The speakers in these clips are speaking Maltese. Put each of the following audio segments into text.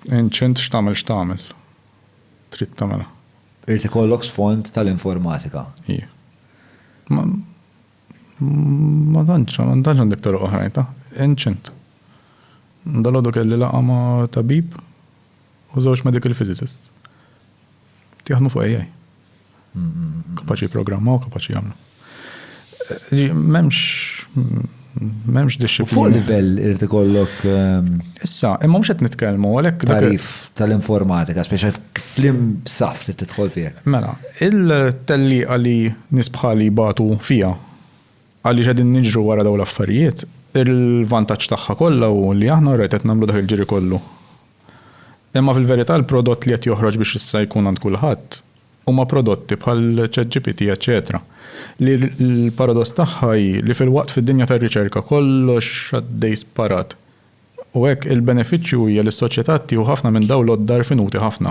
Ancient x'tagħmel. Trid tagħmilha. Irid ikollok sfond tal-informatika. Ija. Ma tantx għandek toroq oħrajn ta' ancient. Dalodu kelli laqa ma' tabib u żewġ medical physicists. Jaħdmu fuq AI. Kapaċi jipprogrammaw, kapaċi jagħmlu. M'hemmx disciplina. Fuq livell irid ikollok issa, imma mhux qed nitkellmu għalhekk tarif tal-informatika, speċjali flim saft tidħol fih. Mela, il-tellieqa li nies bħali jbatu fiha għaliex qegħdin niġru wara dawn l-affarijiet, il-vantaġġ tagħha kollha hu li aħna rajt qed nagħmlu dak il-ġiri kollu. Imma fil-verità l-prodott li qed joħroġ biex issa jkun għand kulħadd huma prodotti bħal ChatGPT, eċetera. Li l-paradoss tagħha li fil-waqt fid-dinja tar-riċerka kollox għaddej sparat. U hekk il-benefiċċju hija lis-soċjetà tieħu ħafna minn dawn l-oddar finuti ħafna.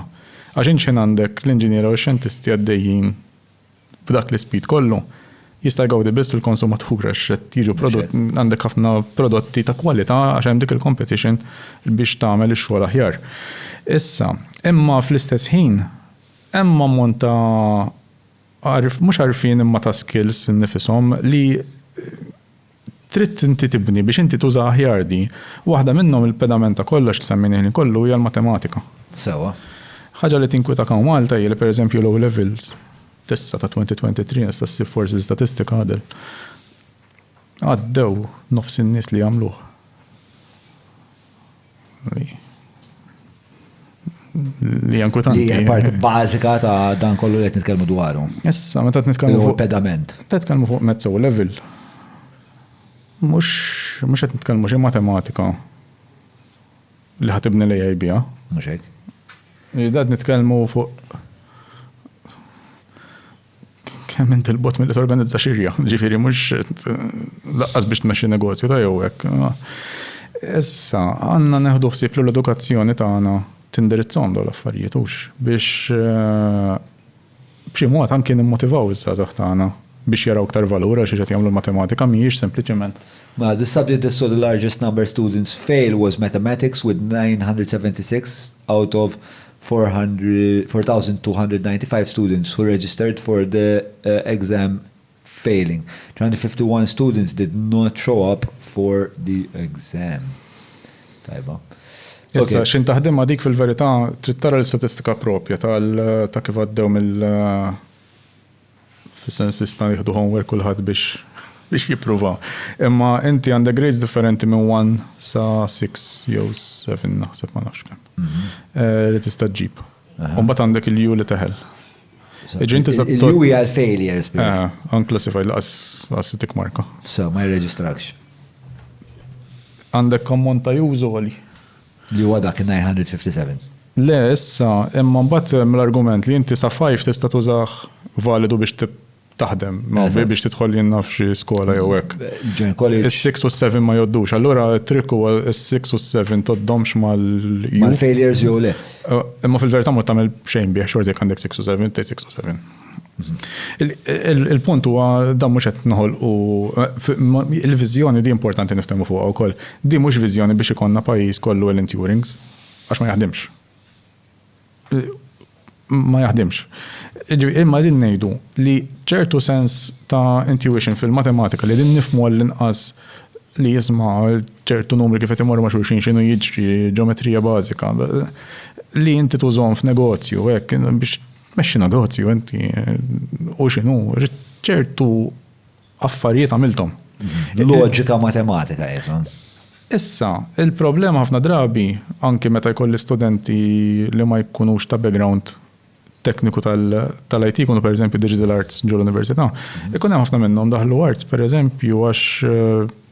Għax inxin għandek l-inġiniera u x-xjentisti għaddejjin f'dak l-ispid kollu jista' jgawdi biss il-konsumatur għax qed jiġu għandek ħafna prodotti ta' kwalità għax hemm dik il-competition biex tagħmel ix-xogħol aħjar. Issa, imma fl-istess ħin hemm ammont ta' mhux għarfien imma ta' skills innifishom li trid inti tibni biex inti tuża aħjar di. Waħda minnhom il-pedamenta kollox li semmejnieh kollu hija l-matematika. Sewa. Ħaġa li tinkwita kan Malta hija li pereżempju low levels tessa ta' 2023 nista' ssib forsi l-istatistika għadel. Għaddew nofs in-nies li jagħmluh. Li jankwitanti. Li parti bażika ta' dan kollu li qed nitkellmu dwaru. Issa meta nitkellmu fuq pedament. Nitkellmu fuq mezzo level. Mhux qed nitkellmu xi matematika li ħatibni l-AI biha. Mhux hekk. Dad nitkellmu fuq kemm inti l-bot milli torganizza xirja, ġifieri mhux laqqas biex tmexxi negozju ta' jew hekk. Issa għandna neħdu ħsieb l-edukazzjoni tagħna tindirizzhom dawn l-affarijiet hux biex b'xi mod anke nimmotivaw iż-żgħażagħ tagħna biex jaraw aktar valur għax qed jagħmlu l-matematika mhijiex sempliċement. The subject that saw the largest number of students fail was mathematics with 976 out of 4,295 students who registered for the exam failing. 251 students did not show up for the exam. Tajba. Issa, xin taħdimha dik fil-verità trid tara l-istatistika propja ta' kif għaddew fis-sensista jieħdu homework kulħadd biex jippruvaw. Imma inti għandek grades differenti minn 1 sa 6 jew 7 naħseb ma nafx kemm. Li tista' ġġib. U mbagħad għandek il-U li teħel. Il-U hija l-failures. Unclassified laqas tikmarka. So ma jirreġistrakx. Għandek ammont ta' użu għali. Li huwa dak 957. Le, issa, imma mbagħad mill-argument li inti sa 5 tista' tużah validu biex taħdem, biex tidħol jinnaf xi skola jew hekk. Is-6 u 7 ma joddux. Allura t-trick huwa is-6 u 7 toddomx mal-U. Mal-failures jew le. Imma fil-verità ma tagħmel xejn bih xorti jekk għandek 6 u 7, tgħid 6 u 7. Il-punt huwa dan mhux qed noħolqu il-viżjoni di importanti niftehmu fuqha wkoll. Di mhux viżjoni biex ikollna pajjiż kollu Alan Turings għax ma jaħdimx. Ma jaħdimx. Imma din ngħidu li ċertu sens ta' intuition fil-matematika li din nifhmu għall-inqas li jisma' ċertu numri kif qed imorru ma' xulxin x'inhu jiġri ġeometrija bażika li inti tużhom f'negozju hekk biex tmexxi negozju inti u x'inhu ċertu affarijiet għamilthom. Loġika matematika jisom. Issa, il-problema ħafna drabi anke meta jkolli studenti li ma jkunux ta' background tekniku tal-IT kunu per eżempju digital arts ġol università. Ikun hemm ħafna minnhom daħlu arts per eżempju għax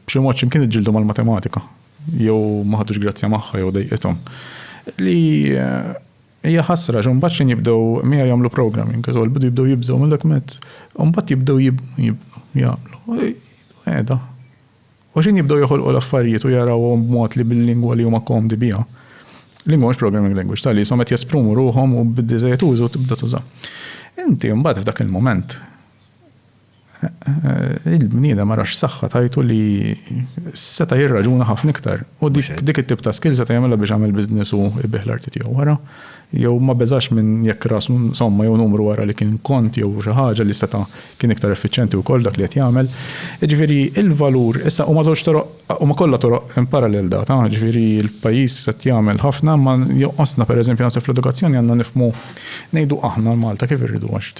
b'xi mod x'imkien iġġieldu mal-matematika jew ma ħadux grazzja magħha jew dejqithom. Li hija ħasra xi mbagħad x'in jibdew miegħu jagħmlu programming għaż bidu jibdew jibżgħu mill-dak mezz. U mbagħad jibdew jagħmlu. Qiegħda. U x'in jibdew joħolqu l-affarijiet u jarawhom b'mod li bil-lingwa li huma komdi biha. Lingwa mhux programming language tal-li jisom qed jesprimu ruhom u bid-diżejjed użu tibda tuża. Inti mbagħad f'dak il-mument il-bnieda ma rax saħħa tajtu li seta jirraġuna ħafna iktar. U dik it-tip ta' skill seta jagħmilha biex għamil business u jbieħ l-arti tiegħu wara. Jew ma beżax minn jekk ras somma jew numru wara li kien kont jew xi ħaġa li seta kien iktar effiċjenti wkoll dak li qed jagħmel. Ġifieri il-valur issa huma żewġ toroq huma kollha toroq in parallel da, ġifieri l-pajjiż qed jagħmel ħafna ma joqosna pereżempju naħseb fl-edukazzjoni għandna nifhmu ngħidu aħna Malta kif irridu għax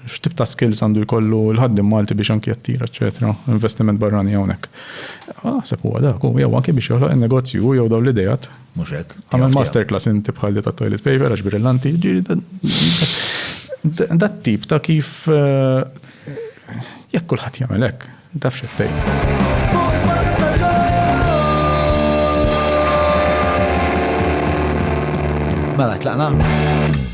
x'tip ta' skills għandu jkollu l-ħaddim Malti biex anki jattira, eċetera, investiment barrani hawnhekk. Sepp huwa dak, jew anke biex joħloq in-negozju jew dawn l-idejat. Mhux hekk. Għamel masterclass inti bħal ta' toilet paper għax brillanti. Dat tip ta' kif jekk kulħadd jagħmel hekk, taf x'ttejt. Mela tlaqna.